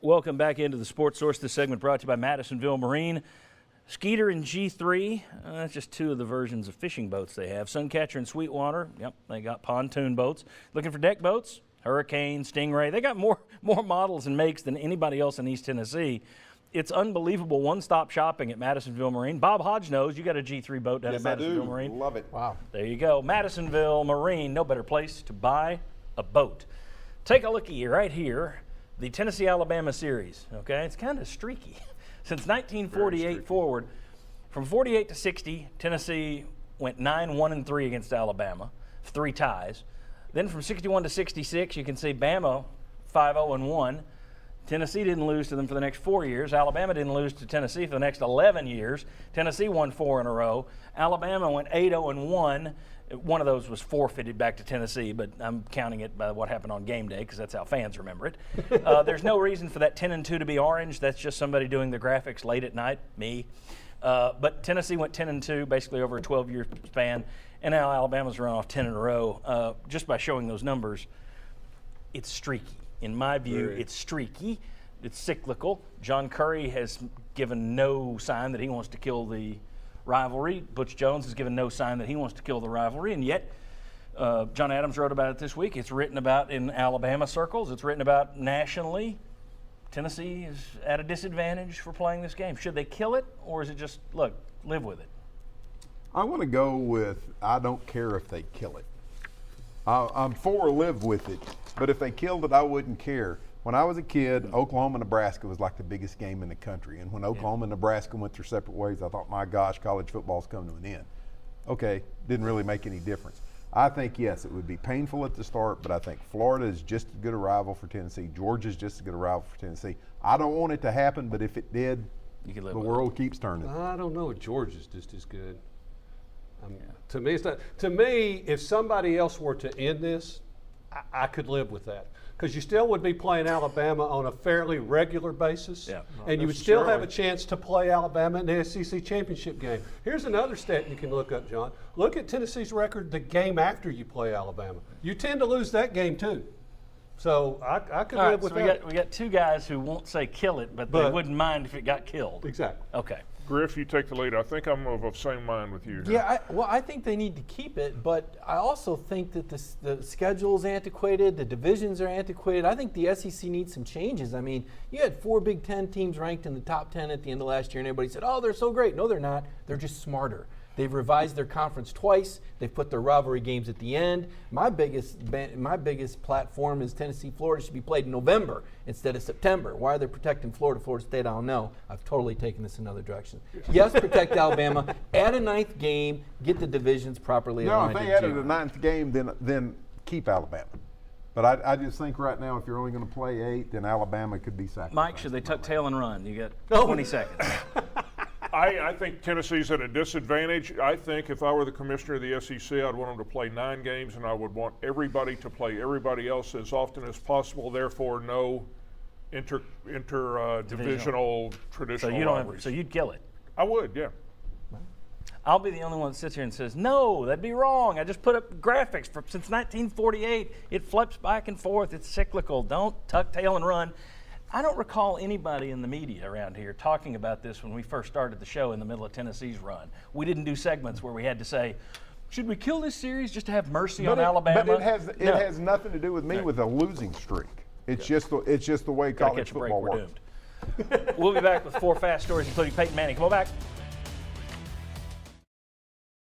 Welcome back into the Sports Source. This segment brought to you by Madisonville Marine. Skeeter and G3, that's just two of the versions of fishing boats they have. Suncatcher and Sweetwater, yep, they got pontoon boats. Looking for deck boats? Hurricane, Stingray. They got more models and makes than anybody else in East Tennessee. It's unbelievable one-stop shopping at Madisonville Marine. Bob Hodge knows you got a G3 boat down at Madisonville Marine. Love it. Wow. There you go. Madisonville Marine, no better place to buy a boat. Take a looky right here, the Tennessee-Alabama series, okay? It's kind of streaky. Since 1948 forward, from 48 to 60, Tennessee went 9-1-3 against Alabama, 3 ties. Then from 61 to 66, you can see Bama 5-0-1. Tennessee didn't lose to them for the next 4 years. Alabama didn't lose to Tennessee for the next 11 years. Tennessee won 4 in a row. Alabama went 8-0-1. One of those was forfeited back to Tennessee, but I'm counting it by what happened on game day because that's how fans remember it. There's no reason for that 10-2 to be orange. That's just somebody doing the graphics late at night, me. But Tennessee went 10-2 basically over a 12-year span, and now Alabama's run off 10 in a row. Just by showing those numbers, it's streaky. In my view, it's streaky. It's cyclical. John Curry has given no sign that he wants to kill the rivalry. Butch Jones has given no sign that he wants to kill the rivalry, and yet John Adams wrote about it this week. It's written about in Alabama circles. It's written about nationally. Tennessee is at a disadvantage for playing this game. Should they kill it, or is it just, look, live with it? I want to go with I don't care if they kill it. I'm for live with it, but if they killed it, I wouldn't care. When I was a kid, Oklahoma-Nebraska was like the biggest game in the country. And when Oklahoma and Nebraska went their separate ways, I thought, my gosh, college football's come to an end. Okay, didn't really make any difference. I think, yes, it would be painful at the start, but I think Florida is just as good a rival for Tennessee. Georgia's just as good a rival for Tennessee. I don't want it to happen, but if it did, the world keeps turning. I don't know. Georgia's just as good. To me, it's not. To me, if somebody else were to end this, I could live with that. Because you still would be playing Alabama on a fairly regular basis, and you would still have a chance to play Alabama in the SEC championship game. Here's another stat you can look up, John. Look at Tennessee's record the game after you play Alabama. You tend to lose that game too. So I could live with that. We got two guys who won't say kill it, but they wouldn't mind if it got killed. Exactly. Okay. Griff, you take the lead. I think I'm of the same mind with you. Yeah, I think they need to keep it, but I also think that the schedule is antiquated, the divisions are antiquated. I think the SEC needs some changes. I mean, you had 4 Big Ten teams ranked in the top 10 at the end of last year, and everybody said, oh, they're so great. No, they're not. They're just smarter. They've revised their conference twice. They've put their rivalry games at the end. My biggest platform is Tennessee-Florida should be played in November instead of September. Why they're protecting Florida State, I don't know. I've totally taken this another direction. Yes, protect Alabama. Add a 9th game. Get the divisions properly aligned. No, if they added a 9th game, then keep Alabama. But I just think right now, if you're only going to play 8, then Alabama could be sacrificed. Mike, should they tuck tail and run? You got 20 seconds. I think Tennessee's at a disadvantage. I think if I were the commissioner of the SEC, I'd want them to play 9 games, and I would want everybody to play everybody else as often as possible. Therefore, no divisional traditional rivalries. So you'd kill it. I would, yeah. I'll be the only one that sits here and says, no, that'd be wrong. I just put up graphics since 1948. It flips back and forth. It's cyclical. Don't tuck tail and run. I don't recall anybody in the media around here talking about this when we first started the show in the middle of Tennessee's run. We didn't do segments where we had to say, should we kill this series just to have mercy on Alabama? But it has nothing to do with me with a losing streak. It's just the way college football works. We're doomed. We'll be back with 4 fast stories, including Peyton Manning. Come on back.